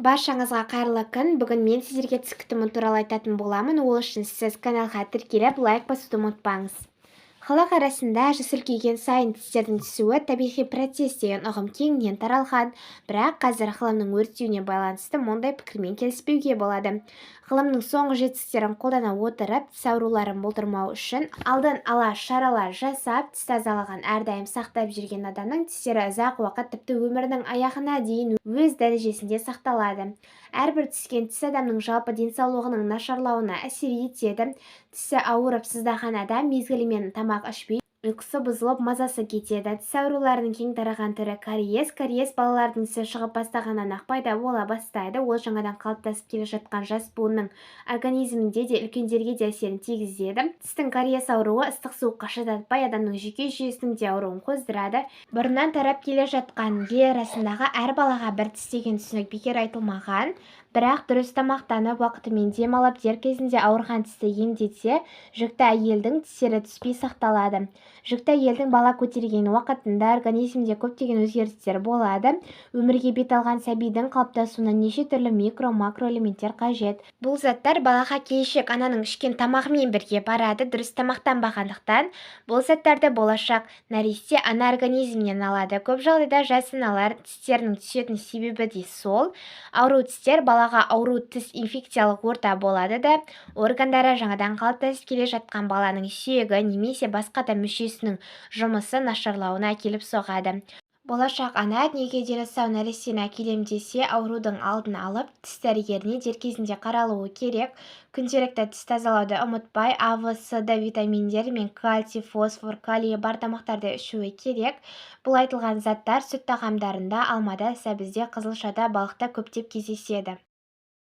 Баршаңызға қайырлы күн. Бүгін мен сіздерге тіс күтімі туралы айтатын боламын. Ол үшін сіз каналға тіркеліп, лайк басуды ұмытпаңыз. Халық арасында жас үлкейген сайын тістердің түсуі табиғи процесс деген ұғым кеңінен таралған, бірақ қазір ғылымның өрістеуіне байланысты мұндай пікірмен келіспеуге болады. Ғылымның соңғы жетістіктерін қолдана отырып, тіс ауруларын болдырмау үшін алдын ала шаралар жасап, тіс тазалығын әрдайым сақтап жүрген адамның тістері ұзақ уақыт, тіпті өмірінің аяғына дейін өз дәрежесінде сақталады. Әрбір түскен тіс адамның жалпы денсаулығының нашарлауына әсер етеді. Тісі ауырып сыздаған адам мезгілімен тамақ ішпей, ұйқысы бұзылып, мазасы кетеді. Тіс ауруларының кең тараған түрі кариес. Кариес балалардың тісі шығып бастағаннан-ақ пайда бола бастайды. Ол жаңадан қалыптасып келе жатқан жас буынның организмінде де, үлкендерге де әсерін тигізеді. Тістің кариес ауруы ыстық суыққа шыдатпай, адамның жүйке жүйесінің де ауруын қоздырады. Бұрыннан тарап келе жатқан ел арасындағы әр балаға бір тіс деген түсінік бекер айтылмаған. Бірақ дұрыс тамақтанып, уақытымен демалып, дер кезінде ауырған тісті емдетсе, жүкті әйелдің тістері түспей сақталады. Жүкті әйелдің бала көтерген уақытында организмде көптеген өзгерістер болады. Өмірге бет алған сәбидің қалыптасуына неше түрлі микро-макроэлементтер қажет. Бұл заттар балаға келешек ананың ішкен тамағымен бірге барады. Дұрыс тамақтанбағандықтан бұл заттарды болашақ нәресте ана организмінен алады. Көп жағдайда жас аналар тістерінің түсетін себебі де сол. Ауру тістер балаға ауру тіс инфекциялық орта болады да, органдары жаңадан қалыптасып келе жатқан баланың сүйегі немесе басқа да мүшесінің жұмысы нашарлауына әкеліп соғады. Болашақ ана дүниеге дені сау нәрестені әкелем десе, аурудың алдын алып, тіс дәрігеріне дер кезінде қаралуы керек. Күнделікті тіс тазалауды ұмытпай, А, В, С, Д витаминдері мен кальций, фосфор, калий бар тамақтарды ішуі керек. Бұл айтылған заттар сүт тағамдарында, алмада, сәбізде, қызылшада, балықта көптеп кездеседі.